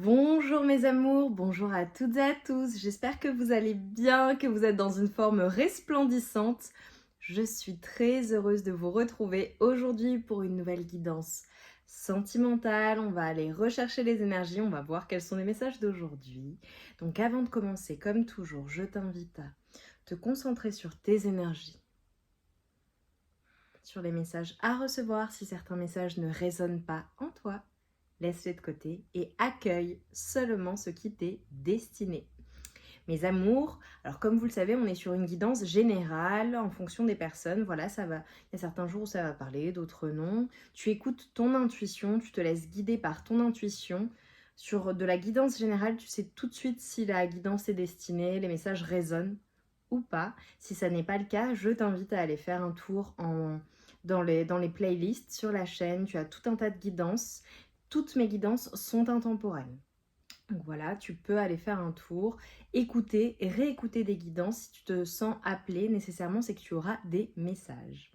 Bonjour mes amours, bonjour à toutes et à tous, j'espère que vous allez bien, que vous êtes dans une forme resplendissante. Je suis très heureuse de vous retrouver aujourd'hui pour une nouvelle guidance sentimentale. On va aller rechercher les énergies, on va voir quels sont les messages d'aujourd'hui. Donc avant de commencer, comme toujours, je t'invite à te concentrer sur tes énergies, sur les messages à recevoir si certains messages ne résonnent pas en toi. Laisse-les de côté et accueille seulement ce qui t'est destiné. Mes amours, alors comme vous le savez, on est sur une guidance générale en fonction des personnes. Voilà, ça va. Il y a certains jours où ça va parler, d'autres non. Tu écoutes ton intuition, tu te laisses guider par ton intuition. Sur de la guidance générale, tu sais tout de suite si la guidance est destinée, les messages résonnent ou pas. Si ça n'est pas le cas, je t'invite à aller faire un tour dans les playlists sur la chaîne. Tu as tout un tas de guidances. Toutes mes guidances sont intemporelles. Donc voilà, tu peux aller faire un tour, écouter et réécouter des guidances. Si tu te sens appelé, nécessairement, c'est que tu auras des messages.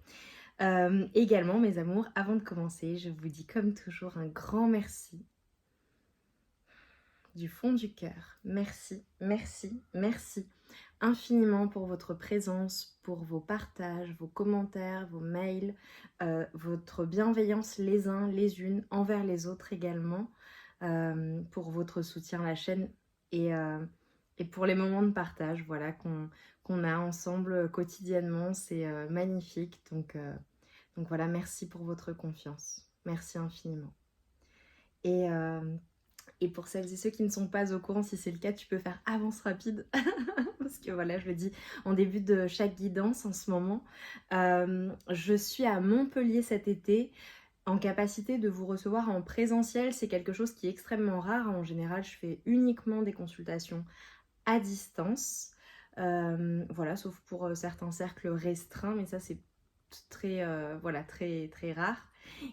Également, mes amours, avant de commencer, je vous dis comme toujours un grand merci du fond du cœur. Merci, merci, merci infiniment pour votre présence, pour vos partages, vos commentaires, vos mails, votre bienveillance les uns, les unes, envers les autres également, pour votre soutien à la chaîne et pour les moments de partage voilà, qu'on a ensemble quotidiennement. C'est magnifique. Donc voilà, merci pour votre confiance. Merci infiniment. Et pour celles et ceux qui ne sont pas au courant, si c'est le cas, tu peux faire avance rapide. Parce que voilà, je le dis en début de chaque guidance en ce moment. Je suis à Montpellier cet été, en capacité de vous recevoir en présentiel. C'est quelque chose qui est extrêmement rare. En général, je fais uniquement des consultations à distance. Voilà, sauf pour certains cercles restreints, mais ça c'est très, très, très rare.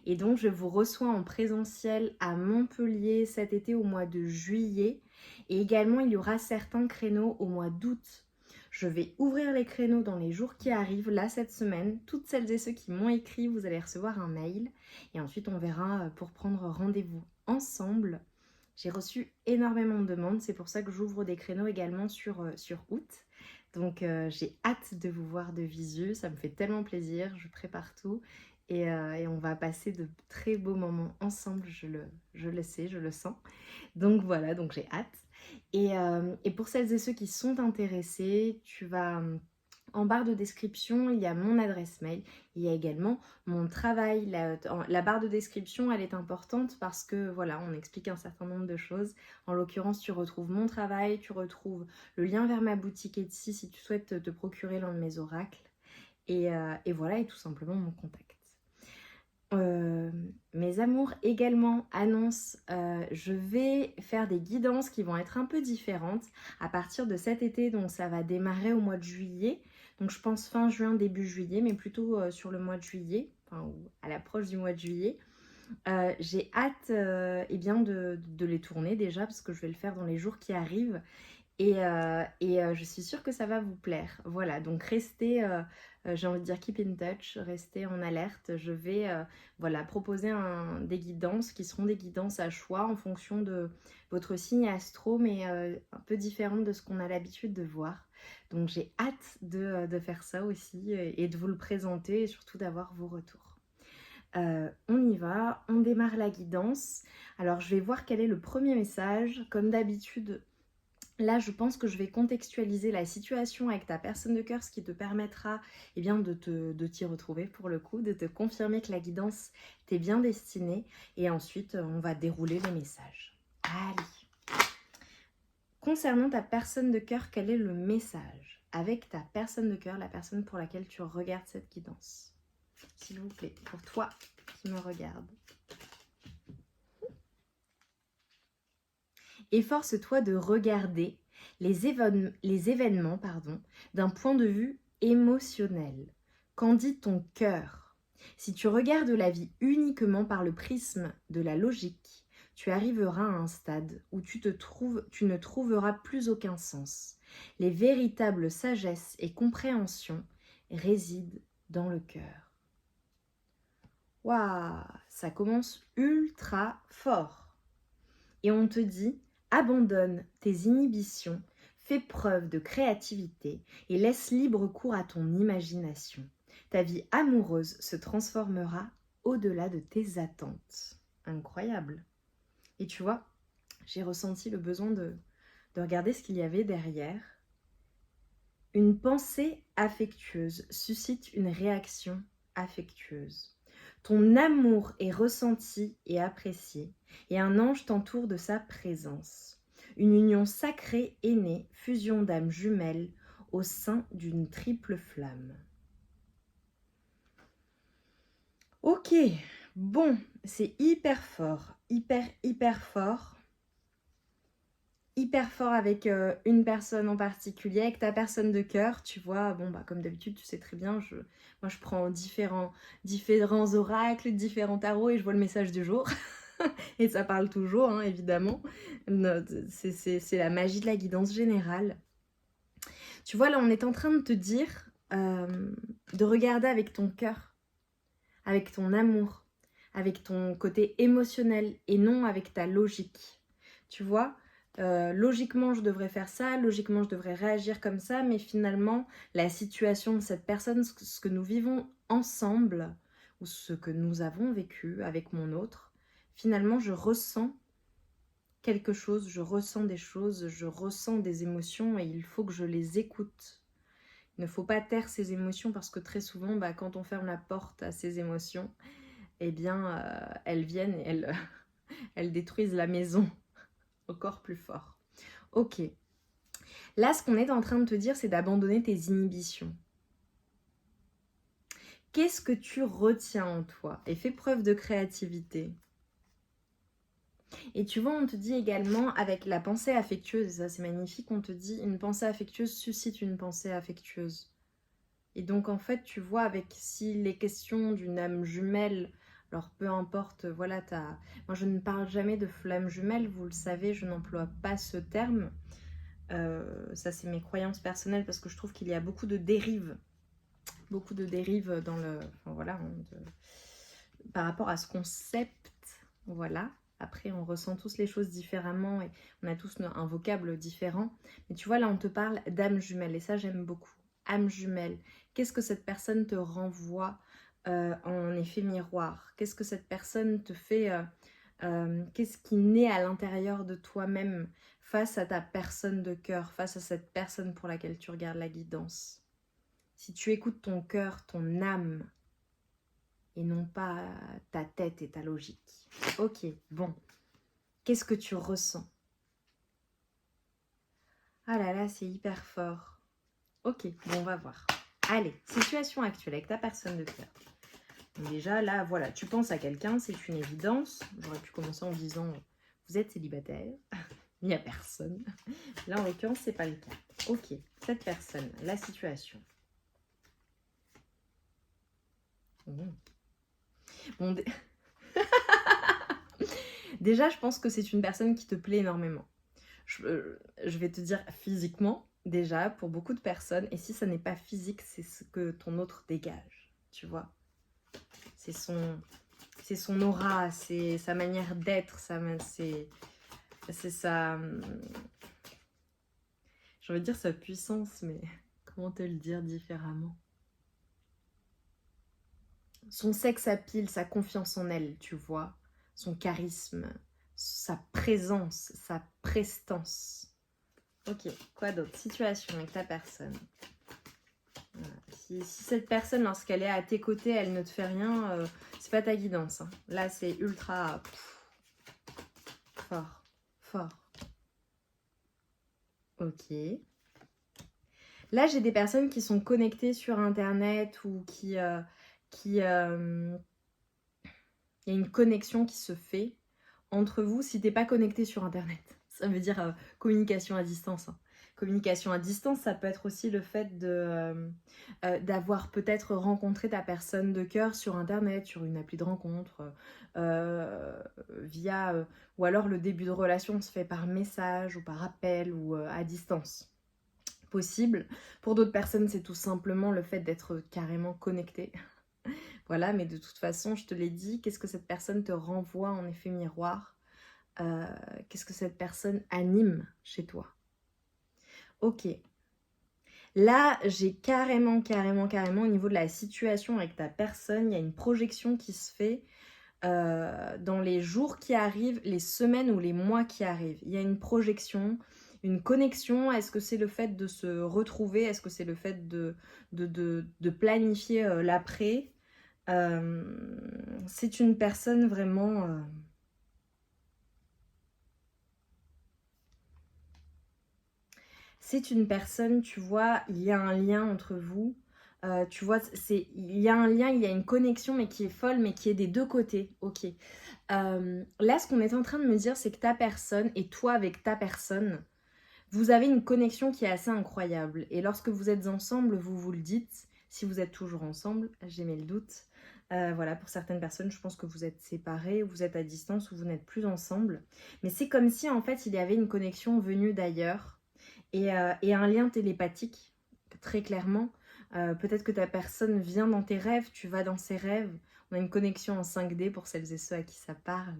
Et donc je vous reçois en présentiel à Montpellier cet été au mois de juillet. Et également il y aura certains créneaux au mois d'août. Je vais ouvrir les créneaux dans les jours qui arrivent, là cette semaine. Toutes celles et ceux qui m'ont écrit, vous allez recevoir un mail. Et ensuite on verra pour prendre rendez-vous ensemble. J'ai reçu énormément de demandes, c'est pour ça que j'ouvre des créneaux également sur août. Donc j'ai hâte de vous voir de visu, ça me fait tellement plaisir, je prépare tout et on va passer de très beaux moments ensemble, je le sais, je le sens. Donc voilà, donc j'ai hâte. Et pour celles et ceux qui sont intéressés, tu vas en barre de description, il y a mon adresse mail. Il y a également mon travail. La barre de description, elle est importante parce que voilà, on explique un certain nombre de choses. En l'occurrence, tu retrouves mon travail, tu retrouves le lien vers ma boutique Etsy si tu souhaites te procurer l'un de mes oracles. Et voilà, et tout simplement mon contact. Mes amours également annoncent, je vais faire des guidances qui vont être un peu différentes à partir de cet été. Donc ça va démarrer au mois de juillet. Donc je pense fin juin, début juillet, mais plutôt sur le mois de juillet, enfin ou à l'approche du mois de juillet. J'ai hâte eh bien de les tourner déjà parce que je vais le faire dans les jours qui arrivent. Et je suis sûre que ça va vous plaire. Voilà, donc restez, j'ai envie de dire keep in touch, restez en alerte. Je vais voilà, proposer des guidances qui seront des guidances à choix en fonction de votre signe astro, mais un peu différentes de ce qu'on a l'habitude de voir. Donc j'ai hâte de faire ça aussi et de vous le présenter et surtout d'avoir vos retours. On y va, on démarre la guidance. Alors je vais voir quel est le premier message. Comme d'habitude, là, je pense que je vais contextualiser la situation avec ta personne de cœur, ce qui te permettra eh bien, de t'y retrouver pour le coup, de te confirmer que la guidance t'est bien destinée. Et ensuite, on va dérouler les messages. Allez. Concernant ta personne de cœur, quel est le message avec ta personne de cœur, la personne pour laquelle tu regardes cette guidance? S'il vous plaît, pour toi qui me regarde. Efforce-toi de regarder les événements d'un point de vue émotionnel. Qu'en dit ton cœur? Si tu regardes la vie uniquement par le prisme de la logique, tu arriveras à un stade où tu ne trouveras plus aucun sens. Les véritables sagesse et compréhension résident dans le cœur. Waouh, ça commence ultra fort. Et on te dit, abandonne tes inhibitions, fais preuve de créativité et laisse libre cours à ton imagination. Ta vie amoureuse se transformera au-delà de tes attentes. Incroyable. Et tu vois, j'ai ressenti le besoin de regarder ce qu'il y avait derrière. Une pensée affectueuse suscite une réaction affectueuse. Ton amour est ressenti et apprécié, et un ange t'entoure de sa présence. Une union sacrée est née, fusion d'âmes jumelles au sein d'une triple flamme. Ok, bon, c'est hyper fort, hyper fort. Hyper fort avec une personne en particulier, avec ta personne de cœur, tu vois, bon bah comme d'habitude tu sais très bien, moi je prends différents oracles, différents tarots et je vois le message du jour, et ça parle toujours hein, évidemment, c'est la magie de la guidance générale. Tu vois là on est en train de te dire de regarder avec ton cœur, avec ton amour, avec ton côté émotionnel et non avec ta logique, tu vois. Logiquement je devrais faire ça, logiquement je devrais réagir comme ça, mais finalement la situation de cette personne, ce que nous vivons ensemble ou ce que nous avons vécu avec mon autre, finalement je ressens quelque chose, je ressens des choses, je ressens des émotions et il faut que je les écoute. Il ne faut pas taire ces émotions parce que très souvent quand on ferme la porte à ces émotions, eh bien elles viennent et elles détruisent la maison encore plus fort. Ok. Là, ce qu'on est en train de te dire, c'est d'abandonner tes inhibitions. Qu'est-ce que tu retiens en toi? Et fais preuve de créativité. Et tu vois, on te dit également, avec la pensée affectueuse, et ça c'est magnifique, on te dit une pensée affectueuse suscite une pensée affectueuse. Et donc en fait, tu vois, avec si les questions d'une âme jumelle, alors peu importe, voilà, moi je ne parle jamais de flamme jumelle, vous le savez, je n'emploie pas ce terme. Ça c'est mes croyances personnelles parce que je trouve qu'il y a beaucoup de dérives dans le, enfin, voilà, par rapport à ce concept, voilà. Après on ressent tous les choses différemment et on a tous un vocable différent, mais tu vois là on te parle d'âme jumelle et ça j'aime beaucoup. Âme jumelle, qu'est-ce que cette personne te renvoie en effet miroir? Qu'est-ce que cette personne te fait qu'est-ce qui naît à l'intérieur de toi-même face à ta personne de cœur, face à cette personne pour laquelle tu regardes la guidance? Si tu écoutes ton cœur, ton âme, et non pas ta tête et ta logique. Ok, bon. Qu'est-ce que tu ressens? Ah là là, c'est hyper fort. Ok, bon, on va voir. Allez, situation actuelle avec ta personne de cœur. Déjà, là, voilà, tu penses à quelqu'un, c'est une évidence. J'aurais pu commencer en disant, vous êtes célibataire, il n'y a personne. Là, en l'occurrence, c'est pas le cas. Ok, cette personne, la situation. Bon, déjà, je pense que c'est une personne qui te plaît énormément. Je vais te dire physiquement, déjà, pour beaucoup de personnes, et si ça n'est pas physique, c'est ce que ton autre dégage, tu vois. C'est son aura, c'est sa manière d'être, c'est sa... J'ai envie de dire sa puissance, mais comment te le dire différemment? Son sex appeal, sa confiance en elle, tu vois, son charisme, sa présence, sa prestance. Ok, quoi d'autre? Situation avec ta personne. Voilà. Si cette personne, lorsqu'elle est à tes côtés, elle ne te fait rien, c'est pas ta guidance. Hein. Là, c'est ultra fort, fort. Ok. Là, j'ai des personnes qui sont connectées sur Internet ou il y a une connexion qui se fait entre vous si t'es pas connecté sur Internet. Ça veut dire communication à distance. Hein. Communication à distance, ça peut être aussi le fait d'avoir peut-être rencontré ta personne de cœur sur Internet, sur une appli de rencontre, ou alors le début de relation se fait par message ou par appel ou à distance. Possible. Pour d'autres personnes, c'est tout simplement le fait d'être carrément connecté. Voilà, mais de toute façon, je te l'ai dit, qu'est-ce que cette personne te renvoie en effet miroir? Qu'est-ce que cette personne anime chez toi? Ok. Là, j'ai carrément au niveau de la situation avec ta personne, il y a une projection qui se fait dans les jours qui arrivent, les semaines ou les mois qui arrivent. Il y a une projection, une connexion. Est-ce que c'est le fait de se retrouver? Est-ce que c'est le fait de planifier l'après? C'est une personne vraiment... c'est une personne, tu vois, il y a un lien entre vous. Tu vois, il y a un lien, il y a une connexion, mais qui est folle, mais qui est des deux côtés. Ok. Là, ce qu'on est en train de me dire, c'est que ta personne et toi avec ta personne, vous avez une connexion qui est assez incroyable. Et lorsque vous êtes ensemble, vous vous le dites. Si vous êtes toujours ensemble, j'ai mis le doute. Voilà, pour certaines personnes, je pense que vous êtes séparés, vous êtes à distance, ou vous n'êtes plus ensemble. Mais c'est comme si, en fait, il y avait une connexion venue d'ailleurs et un lien télépathique, très clairement. Peut-être que ta personne vient dans tes rêves, tu vas dans ses rêves. On a une connexion en 5D pour celles et ceux à qui ça parle.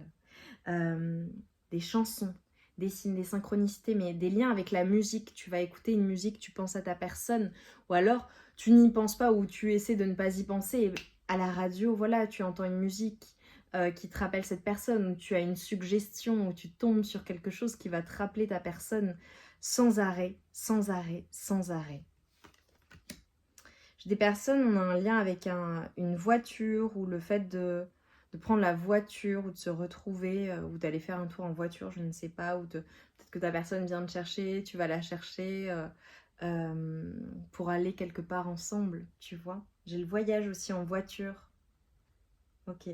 Euh, des chansons, des signes, des synchronicités, mais des liens avec la musique. Tu vas écouter une musique, tu penses à ta personne. Ou alors, tu n'y penses pas ou tu essaies de ne pas y penser. Et à la radio, voilà, tu entends une musique qui te rappelle cette personne, ou tu as une suggestion, ou tu tombes sur quelque chose qui va te rappeler ta personne sans arrêt, sans arrêt, sans arrêt. J'ai des personnes, on a un lien avec une voiture, ou le fait de prendre la voiture, ou de se retrouver, ou d'aller faire un tour en voiture, je ne sais pas, ou peut-être que ta personne vient te chercher, tu vas la chercher pour aller quelque part ensemble, tu vois. J'ai le voyage aussi en voiture. Ok.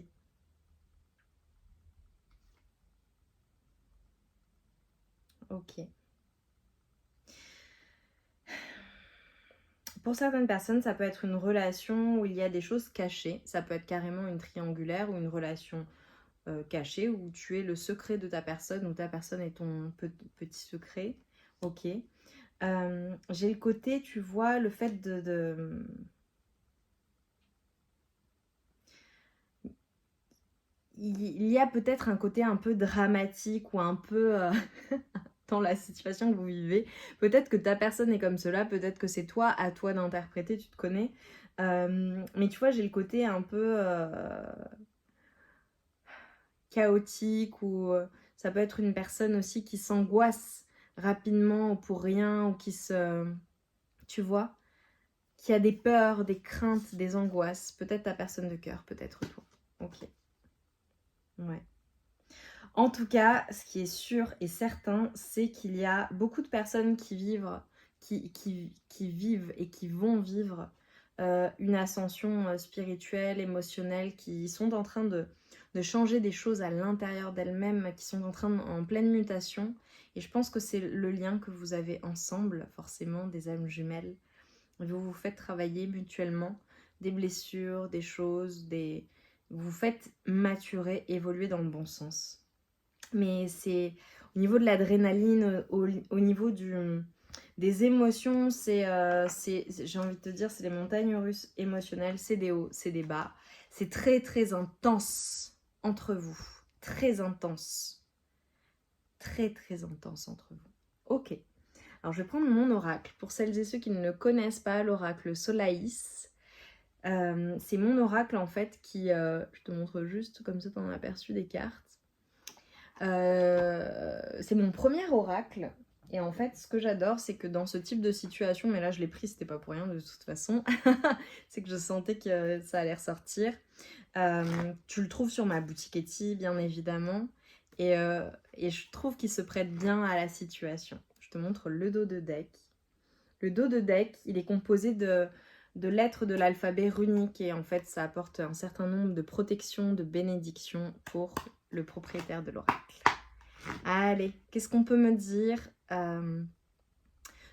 Ok. Pour certaines personnes, ça peut être une relation où il y a des choses cachées. Ça peut être carrément une triangulaire ou une relation cachée où tu es le secret de ta personne, où ta personne est ton petit secret. Ok. J'ai le côté, tu vois, le fait il y a peut-être un côté un peu dramatique ou un peu dans la situation que vous vivez. Peut-être que ta personne est comme cela, peut-être que c'est toi, à toi d'interpréter, tu te connais. Mais tu vois, j'ai le côté un peu chaotique ou ça peut être une personne aussi qui s'angoisse rapidement ou pour rien ou qui se... Tu vois, qui a des peurs, des craintes, des angoisses. Peut-être ta personne de cœur, peut-être toi. Ok. Ouais. En tout cas, ce qui est sûr et certain, c'est qu'il y a beaucoup de personnes qui vivent, qui vivent et qui vont vivre une ascension spirituelle, émotionnelle, qui sont en train de changer des choses à l'intérieur d'elles-mêmes, qui sont en pleine mutation. Et je pense que c'est le lien que vous avez ensemble, forcément, des âmes jumelles. Vous vous faites travailler mutuellement des blessures, des choses, vous vous faites maturer, évoluer dans le bon sens. Mais c'est au niveau de l'adrénaline, au niveau des émotions, j'ai envie de te dire, c'est les montagnes russes émotionnelles, c'est des hauts, c'est des bas. C'est très très intense entre vous, très intense, très très intense entre vous. Ok, alors je vais prendre mon oracle. Pour celles et ceux qui ne le connaissent pas, l'oracle Solaïs, c'est mon oracle en fait je te montre juste comme ça, tu en as aperçu des cartes. C'est mon premier oracle. Et en fait, ce que j'adore, c'est que dans ce type de situation, mais là je l'ai pris, c'était pas pour rien de toute façon, c'est que je sentais que ça allait ressortir. Tu le trouves sur ma boutique Etsy, bien évidemment. Et je trouve qu'il se prête bien à la situation. Je te montre le dos de deck. Le dos de deck, il est composé de lettres de l'alphabet runique. Et en fait, ça apporte un certain nombre de protections, de bénédictions pour le propriétaire de l'oracle. Allez, qu'est-ce qu'on peut me dire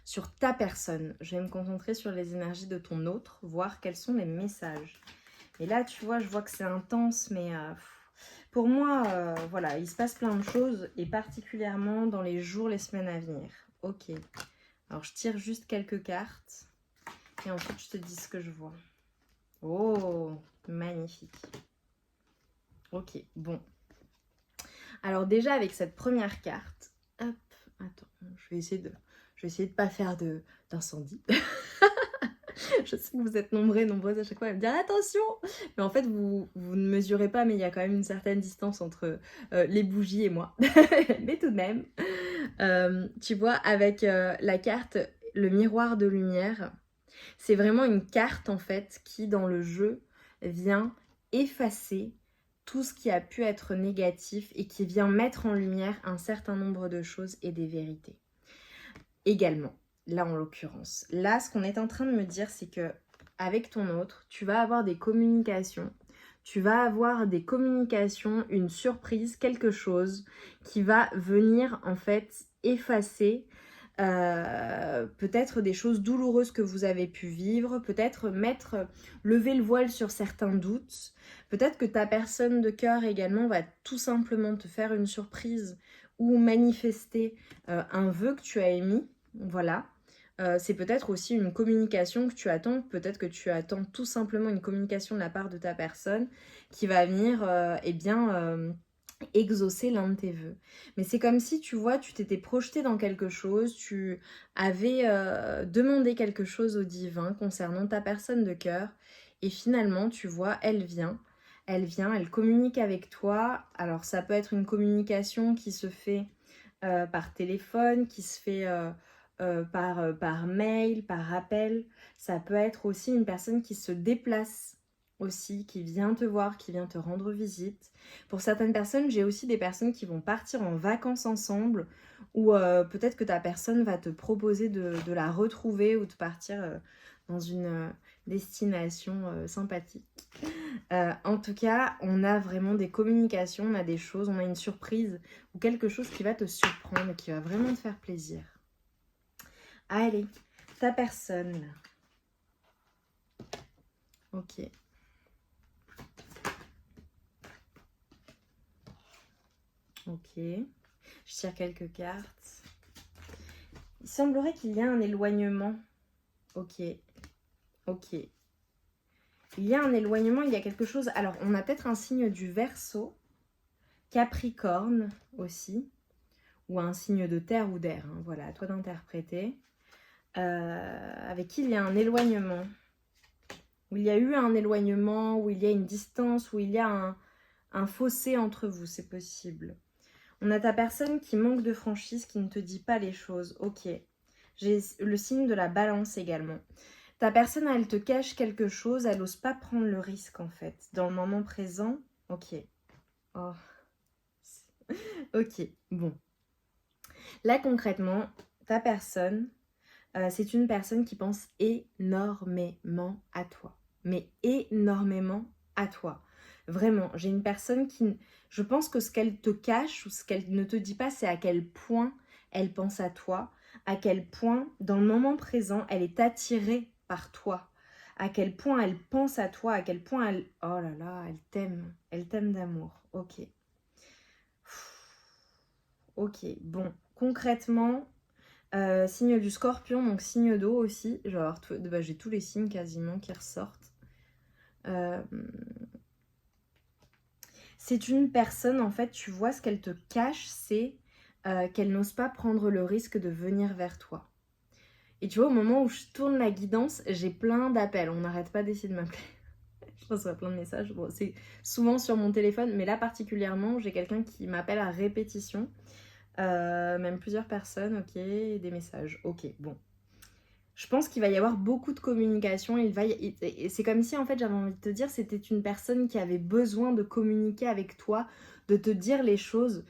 sur ta personne? Je vais me concentrer sur les énergies de ton autre, voir quels sont les messages. Et là, tu vois, je vois que c'est intense, mais pour moi, voilà, il se passe plein de choses, et particulièrement dans les jours, les semaines à venir. Ok, alors je tire juste quelques cartes, et ensuite je te dis ce que je vois. Oh, magnifique. Ok, bon. Alors déjà avec cette première carte, hop, attends, je vais essayer de pas faire d'incendie. Je sais que vous êtes nombreuses à chaque fois à me dire attention, mais en fait vous ne mesurez pas, mais il y a quand même une certaine distance entre les bougies et moi. Mais tout de même, tu vois, avec la carte le miroir de lumière, c'est vraiment une carte en fait qui dans le jeu vient effacer tout ce qui a pu être négatif et qui vient mettre en lumière un certain nombre de choses et des vérités. Également, là en l'occurrence, là ce qu'on est en train de me dire c'est que avec ton autre, tu vas avoir des communications, une surprise, quelque chose qui va venir en fait effacer peut-être des choses douloureuses que vous avez pu vivre, peut-être lever le voile sur certains doutes, peut-être que ta personne de cœur également va tout simplement te faire une surprise ou manifester un vœu que tu as émis, voilà. C'est peut-être aussi une communication que tu attends, peut-être que tu attends tout simplement une communication de la part de ta personne qui va venir, exaucer l'un de tes vœux. Mais c'est comme si, tu vois, tu t'étais projeté dans quelque chose, tu avais demandé quelque chose au divin concernant ta personne de cœur, et finalement, tu vois, elle communique avec toi. Alors, ça peut être une communication qui se fait par téléphone, qui se fait par mail, par appel. Ça peut être aussi une personne qui se déplace aussi, qui vient te voir, qui vient te rendre visite. Pour certaines personnes, j'ai aussi des personnes qui vont partir en vacances ensemble ou peut-être que ta personne va te proposer de la retrouver ou de partir dans une destination sympathique. En tout cas, on a vraiment des communications, on a des choses, on a une surprise ou quelque chose qui va te surprendre et qui va vraiment te faire plaisir. Allez, ta personne. Ok. Ok. Je tire quelques cartes. Il semblerait qu'il y ait un éloignement. Ok. Ok. Il y a un éloignement, il y a quelque chose. Alors, on a peut-être un signe du Verseau, Capricorne aussi, ou un signe de terre ou d'air. Hein. Voilà, à toi d'interpréter. Avec qui il y a un éloignement. Où il y a eu un éloignement, où il y a une distance, où il y a un fossé entre vous, c'est possible. On a ta personne qui manque de franchise, qui ne te dit pas les choses. Ok. J'ai le signe de la Balance également. Ta personne, elle te cache quelque chose, elle n'ose pas prendre le risque en fait. Dans le moment présent, ok. Oh. Ok, bon. Là concrètement, ta personne, c'est une personne qui pense énormément à toi. Mais énormément à toi. Vraiment, j'ai une personne qui... Je pense que ce qu'elle te cache ou ce qu'elle ne te dit pas, c'est à quel point elle pense à toi, à quel point, dans le moment présent, elle est attirée par toi, à quel point elle pense à toi, à quel point elle... Oh là là, elle t'aime d'amour. Ok. Ok, bon, concrètement, signe du Scorpion, donc signe d'eau aussi. Genre, j'ai tous les signes quasiment qui ressortent. C'est une personne, en fait, tu vois, ce qu'elle te cache, c'est qu'elle n'ose pas prendre le risque de venir vers toi. Et tu vois, au moment où je tourne la guidance, j'ai plein d'appels. On n'arrête pas d'essayer de m'appeler. Je reçois plein de messages. Bon, c'est souvent sur mon téléphone, mais là particulièrement, j'ai quelqu'un qui m'appelle à répétition. Même plusieurs personnes, ok, des messages. Ok, bon. Je pense qu'il va y avoir beaucoup de communication. Et c'est comme si, en fait, j'avais envie de te dire, c'était une personne qui avait besoin de communiquer avec toi, de te dire les choses.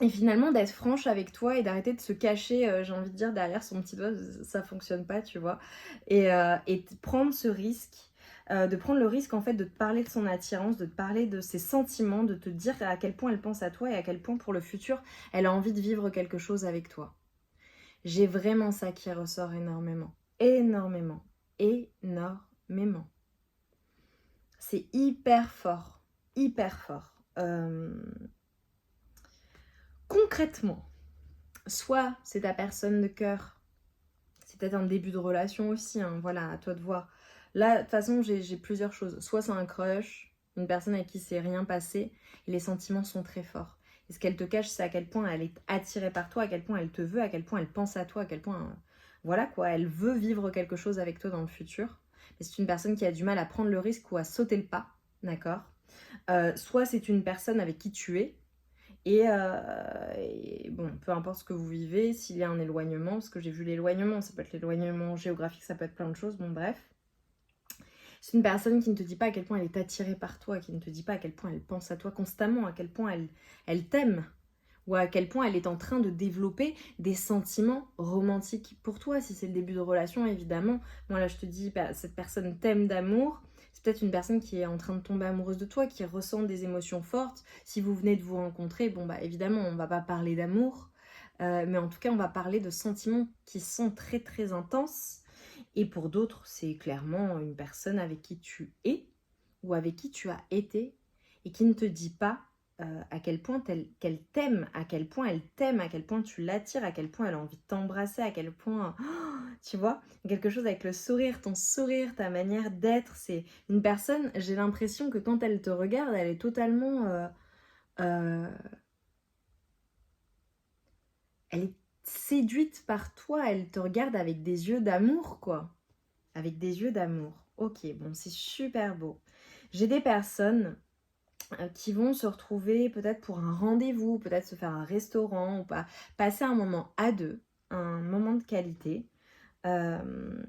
Et finalement, d'être franche avec toi et d'arrêter de se cacher, j'ai envie de dire, derrière son petit doigt, ça fonctionne pas, tu vois. Et de prendre ce risque, de prendre le risque, en fait, de te parler de son attirance, de te parler de ses sentiments, de te dire à quel point elle pense à toi et à quel point, pour le futur, elle a envie de vivre quelque chose avec toi. J'ai vraiment ça qui ressort énormément. Énormément. Énormément. C'est hyper fort. Hyper fort. Concrètement, soit c'est ta personne de cœur, c'est peut-être un début de relation aussi, hein, voilà, à toi de voir. Là, de toute façon, j'ai plusieurs choses. Soit c'est un crush, une personne avec qui c'est rien passé, et les sentiments sont très forts. Et ce qu'elle te cache, c'est à quel point elle est attirée par toi, à quel point elle te veut, à quel point elle pense à toi, à quel point, voilà quoi, elle veut vivre quelque chose avec toi dans le futur. Mais c'est une personne qui a du mal à prendre le risque ou à sauter le pas, d'accord? Soit c'est une personne avec qui tu es, et bon, peu importe ce que vous vivez, s'il y a un éloignement, parce que j'ai vu l'éloignement, ça peut être l'éloignement géographique, ça peut être plein de choses, bon bref. C'est une personne qui ne te dit pas à quel point elle est attirée par toi, qui ne te dit pas à quel point elle pense à toi constamment, à quel point elle t'aime, ou à quel point elle est en train de développer des sentiments romantiques pour toi. Si c'est le début de relation, évidemment, moi là je te dis, bah, cette personne t'aime d'amour, c'est peut-être une personne qui est en train de tomber amoureuse de toi, qui ressent des émotions fortes. Si vous venez de vous rencontrer, bon bah évidemment on va pas parler d'amour, mais en tout cas on va parler de sentiments qui sont très très intenses. Et pour d'autres, c'est clairement une personne avec qui tu es ou avec qui tu as été et qui ne te dit pas à quel point qu'elle t'aime, à quel point elle t'aime, à quel point tu l'attires, à quel point elle a envie de t'embrasser, à quel point, tu vois, quelque chose avec le sourire, ton sourire, ta manière d'être. C'est une personne, j'ai l'impression que quand elle te regarde, elle est totalement... elle est séduite par toi, elle te regarde avec des yeux d'amour, quoi. Avec des yeux d'amour. Ok, bon, c'est super beau. J'ai des personnes qui vont se retrouver peut-être pour un rendez-vous, peut-être se faire un restaurant ou pas, passer un moment à deux, un moment de qualité.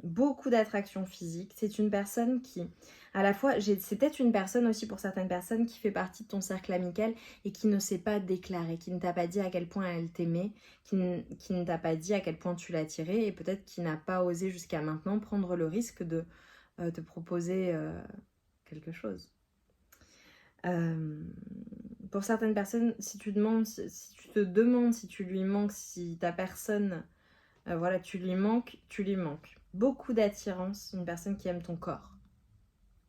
Beaucoup d'attraction physique. C'est une personne qui, à la fois, c'est peut-être une personne aussi pour certaines personnes qui fait partie de ton cercle amical et qui ne s'est pas déclarée, qui ne t'a pas dit à quel point elle t'aimait, qui ne t'a pas dit à quel point tu l'attirais et peut-être qui n'a pas osé jusqu'à maintenant prendre le risque de te proposer quelque chose. Pour certaines personnes, si tu te demandes si tu lui manques, si ta personne... voilà, tu lui manques. Beaucoup d'attirance, une personne qui aime ton corps.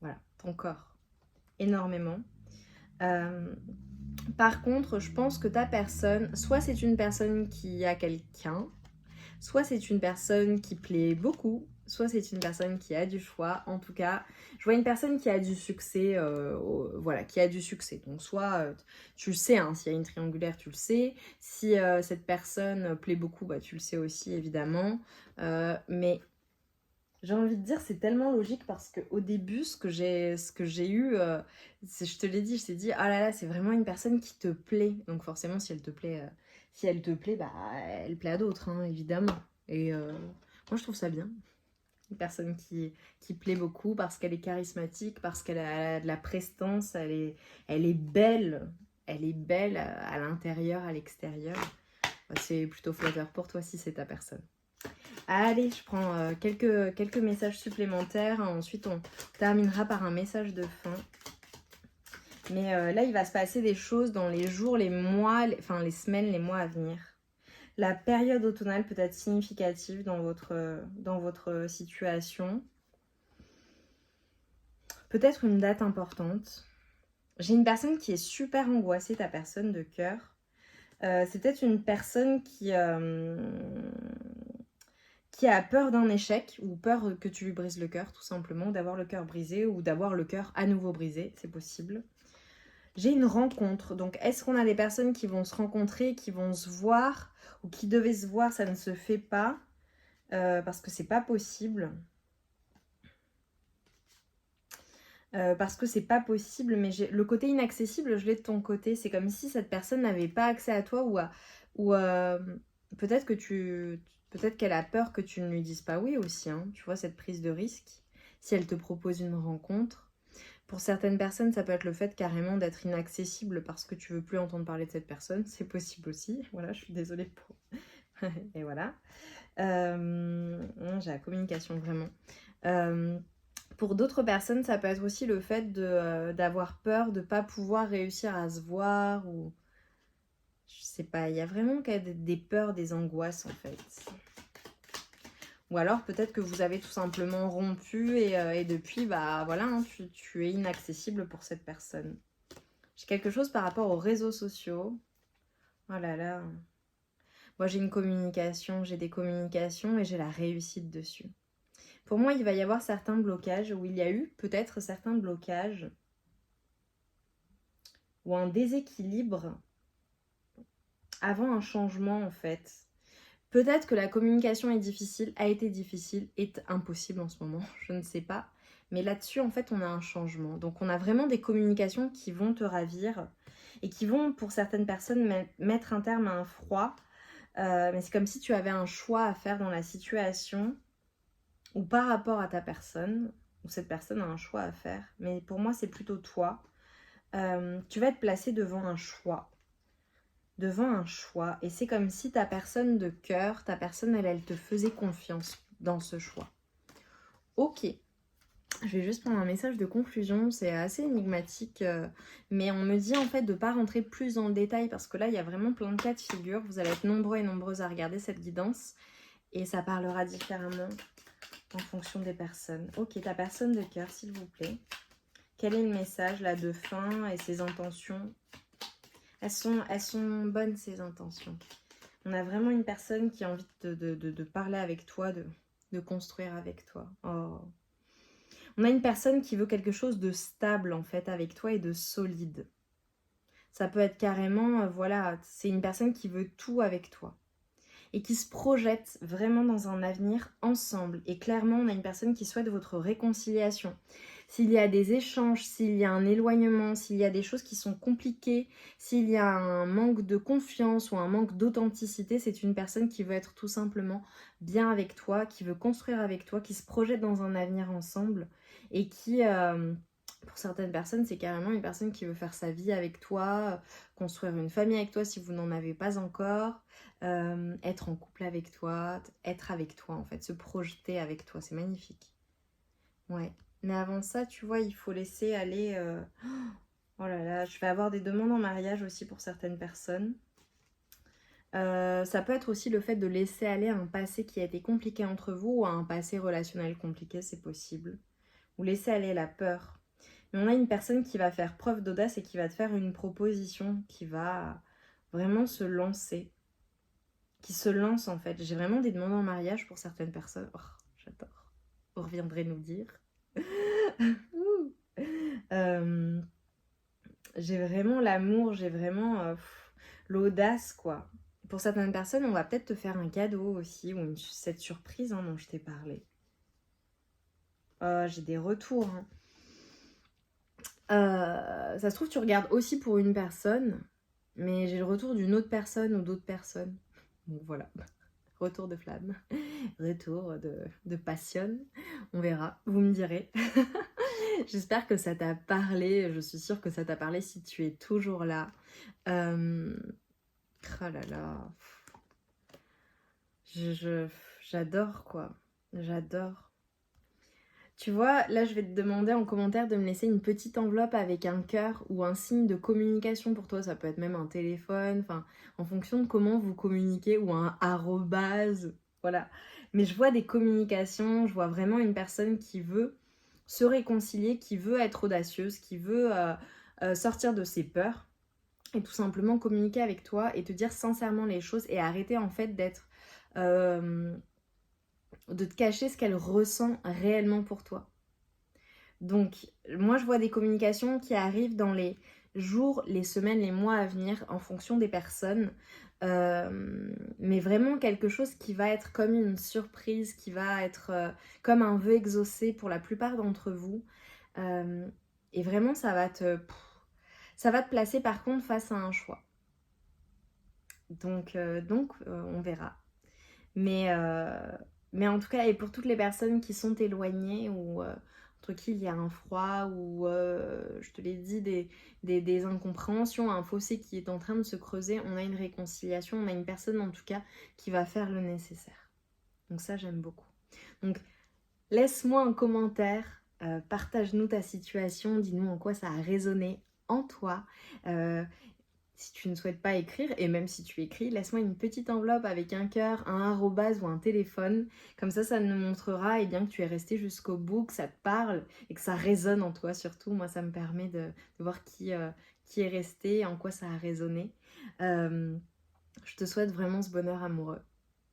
Voilà, ton corps. Énormément. Par contre, je pense que ta personne, soit c'est une personne qui a quelqu'un, soit c'est une personne qui plaît beaucoup, soit c'est une personne qui a du choix. En tout cas, je vois une personne qui a du succès, voilà, qui a du succès. Donc soit, tu le sais, hein, s'il y a une triangulaire, tu le sais. Si cette personne plaît beaucoup, bah, tu le sais aussi, évidemment. Mais j'ai envie de dire, c'est tellement logique parce qu'au début, ce que j'ai eu, je te l'ai dit, je t'ai dit, ah là là, c'est vraiment une personne qui te plaît. Donc forcément, si elle te plaît, bah, elle plaît à d'autres, hein, évidemment. Et moi, je trouve ça bien. Une personne qui plaît beaucoup parce qu'elle est charismatique, parce qu'elle a de la prestance, elle est belle. Elle est belle à l'intérieur, à l'extérieur. Bah, c'est plutôt flatteur pour toi si c'est ta personne. Allez, je prends quelques messages supplémentaires. Ensuite, on terminera par un message de fin. Mais là, il va se passer des choses dans les jours, les mois, les semaines, les mois à venir. La période automnale peut être significative dans votre situation. Peut-être une date importante. J'ai une personne qui est super angoissée, ta personne de cœur. C'est peut-être une personne qui a peur d'un échec ou peur que tu lui brises le cœur, tout simplement, d'avoir le cœur brisé ou d'avoir le cœur à nouveau brisé, c'est possible. J'ai une rencontre, donc est-ce qu'on a des personnes qui vont se rencontrer, qui vont se voir ou qui devaient se voir, ça ne se fait pas parce que c'est pas possible. Parce que c'est pas possible, mais le côté inaccessible, je l'ai de ton côté. C'est comme si cette personne n'avait pas accès à toi ou peut-être peut-être qu'elle a peur que tu ne lui dises pas oui aussi, hein, tu vois, cette prise de risque. Si elle te propose une rencontre, pour certaines personnes, ça peut être le fait carrément d'être inaccessible parce que tu veux plus entendre parler de cette personne. C'est possible aussi. Voilà, je suis désolée pour... Et voilà. J'ai la communication vraiment. Pour d'autres personnes, ça peut être aussi le fait d'avoir peur de ne pas pouvoir réussir à se voir ou... Je sais pas, il y a vraiment des peurs, des angoisses en fait. Ou alors peut-être que vous avez tout simplement rompu et depuis, bah voilà, hein, tu es inaccessible pour cette personne. J'ai quelque chose par rapport aux réseaux sociaux. Oh là là. Moi j'ai une communication, j'ai des communications et j'ai la réussite dessus. Pour moi, il va y avoir certains blocages, ou il y a eu peut-être certains blocages, ou un déséquilibre avant un changement en fait. Peut-être que la communication est difficile, a été difficile, est impossible en ce moment, je ne sais pas. Mais là-dessus, en fait, on a un changement. Donc, on a vraiment des communications qui vont te ravir et qui vont, pour certaines personnes, mettre un terme à un froid. Mais c'est comme si tu avais un choix à faire dans la situation ou par rapport à ta personne, ou cette personne a un choix à faire. Mais pour moi, c'est plutôt toi. Tu vas être placé devant un choix. Devant un choix. Et c'est comme si ta personne de cœur, ta personne, elle te faisait confiance dans ce choix. Ok. Je vais juste prendre un message de conclusion, c'est assez énigmatique, mais on me dit en fait de ne pas rentrer plus dans le détail parce que là, il y a vraiment plein de cas de figure. Vous allez être nombreux et nombreuses à regarder cette guidance et ça parlera différemment en fonction des personnes. Ok, ta personne de cœur, s'il vous plaît. Quel est le message là de fin et ses intentions? Elles sont bonnes, ces intentions. On a vraiment une personne qui a envie de parler avec toi, de construire avec toi. Oh. On a une personne qui veut quelque chose de stable en fait avec toi et de solide. Ça peut être carrément, voilà, c'est une personne qui veut tout avec toi. Et qui se projette vraiment dans un avenir ensemble. Et clairement, on a une personne qui souhaite votre réconciliation. S'il y a des échanges, s'il y a un éloignement, s'il y a des choses qui sont compliquées, s'il y a un manque de confiance ou un manque d'authenticité, c'est une personne qui veut être tout simplement bien avec toi, qui veut construire avec toi, qui se projette dans un avenir ensemble et qui... pour certaines personnes, c'est carrément une personne qui veut faire sa vie avec toi, construire une famille avec toi si vous n'en avez pas encore, être en couple avec toi, être avec toi en fait, se projeter avec toi, c'est magnifique. Ouais, mais avant ça, tu vois, il faut laisser aller... Oh là là, je vais avoir des demandes en mariage aussi pour certaines personnes. Ça peut être aussi le fait de laisser aller un passé qui a été compliqué entre vous ou un passé relationnel compliqué, c'est possible. Ou laisser aller la peur. Mais on a une personne qui va faire preuve d'audace et qui va te faire une proposition qui va vraiment se lancer. Qui se lance en fait. J'ai vraiment des demandes en mariage pour certaines personnes. Oh, j'adore. Vous reviendrez nous dire. J'ai vraiment l'amour, j'ai vraiment l'audace quoi. Pour certaines personnes, on va peut-être te faire un cadeau aussi, ou cette surprise dont je t'ai parlé. J'ai des retours. Ça se trouve, tu regardes aussi pour une personne, mais j'ai le retour d'une autre personne ou d'autres personnes. Donc voilà, retour de flamme, retour de passion. On verra, vous me direz. J'espère que ça t'a parlé, je suis sûre que ça t'a parlé si tu es toujours là. Oh là là. J'adore quoi, j'adore. Tu vois, là je vais te demander en commentaire de me laisser une petite enveloppe avec un cœur ou un signe de communication pour toi. Ça peut être même un téléphone, enfin en fonction de comment vous communiquez ou un arrobase, voilà. Mais je vois des communications, je vois vraiment une personne qui veut se réconcilier, qui veut être audacieuse, qui veut sortir de ses peurs et tout simplement communiquer avec toi et te dire sincèrement les choses et arrêter en fait d'être... de te cacher ce qu'elle ressent réellement pour toi. Donc, moi, je vois des communications qui arrivent dans les jours, les semaines, les mois à venir en fonction des personnes. Mais vraiment quelque chose qui va être comme une surprise, qui va être comme un vœu exaucé pour la plupart d'entre vous. Et vraiment, ça va te placer par contre face à un choix. Donc on verra. Mais en tout cas, et pour toutes les personnes qui sont éloignées ou entre qui il y a un froid ou, je te l'ai dit, des incompréhensions, un fossé qui est en train de se creuser, on a une réconciliation, on a une personne en tout cas qui va faire le nécessaire. Donc ça, j'aime beaucoup. Donc, laisse-moi un commentaire, partage-nous ta situation, dis-nous en quoi ça a résonné en toi. Si tu ne souhaites pas écrire, et même si tu écris, laisse-moi une petite enveloppe avec un cœur, un arrobase ou un téléphone. Comme ça nous montrera bien que tu es resté jusqu'au bout, que ça te parle et que ça résonne en toi surtout. Moi, ça me permet de voir qui est resté et en quoi ça a résonné. Je te souhaite vraiment ce bonheur amoureux.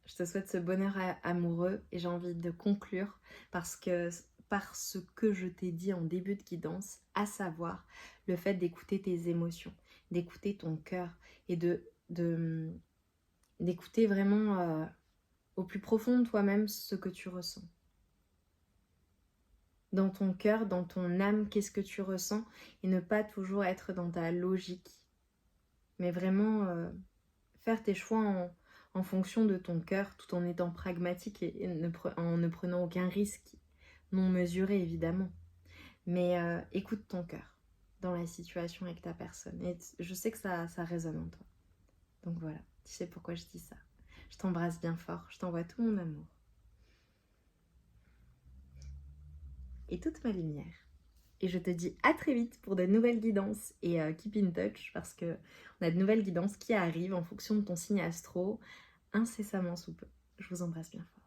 Je te souhaite ce bonheur amoureux et j'ai envie de conclure parce que je t'ai dit en début de guidance, à savoir le fait d'écouter tes émotions, d'écouter ton cœur et de d'écouter vraiment au plus profond de toi-même ce que tu ressens. Dans ton cœur, dans ton âme, qu'est-ce que tu ressens, et ne pas toujours être dans ta logique, mais vraiment faire tes choix en fonction de ton cœur, tout en étant pragmatique et en ne prenant aucun risque non mesuré évidemment. Mais écoute ton cœur dans la situation avec ta personne. Et je sais que ça résonne en toi. Donc voilà, tu sais pourquoi je dis ça. Je t'embrasse bien fort, je t'envoie tout mon amour. Et toute ma lumière. Et je te dis à très vite pour de nouvelles guidances. Et keep in touch parce qu'on a de nouvelles guidances qui arrivent en fonction de ton signe astro incessamment sous peu. Je vous embrasse bien fort.